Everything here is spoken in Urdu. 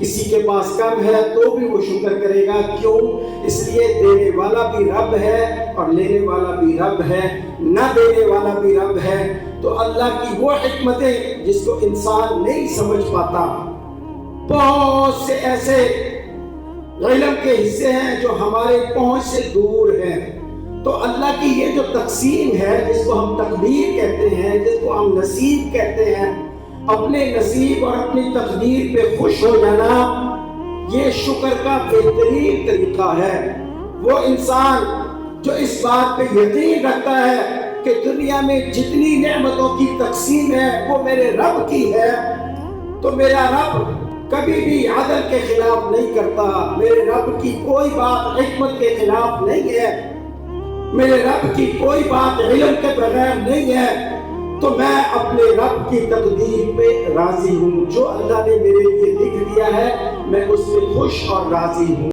کسی کے پاس کم ہے تو بھی وہ شکر کرے گا، کیوں؟ اس لیے دینے والا بھی رب ہے اور لینے والا بھی رب ہے، نہ دینے والا بھی رب ہے۔ تو اللہ کی وہ حکمتیں جس کو انسان نہیں سمجھ پاتا، بہت سے ایسے علم کے حصے ہیں جو ہمارے پہنچ سے دور ہیں۔ تو اللہ کی یہ جو تقسیم ہے، جس کو ہم تقدیر کہتے ہیں، جس کو ہم نصیب کہتے ہیں، اپنے نصیب اور اپنی تقدیر پہ خوش ہو جانا، یہ شکر کا بہترین طریقہ ہے۔ وہ انسان جو اس بات پہ یقین رکھتا ہے کہ دنیا میں جتنی نعمتوں کی تقسیم ہے وہ میرے رب کی ہے، تو میرا رب کبھی بھی عدل کے خلاف نہیں کرتا، میرے رب کی کوئی بات حکمت کے خلاف نہیں ہے، میرے رب کی کوئی بات علم کے بغیر نہیں ہے، تو میں اپنے رب کی تقدیر پہ راضی ہوں۔ جو اللہ نے میرے لیے لکھ دیا ہے میں اس سے خوش اور راضی ہوں۔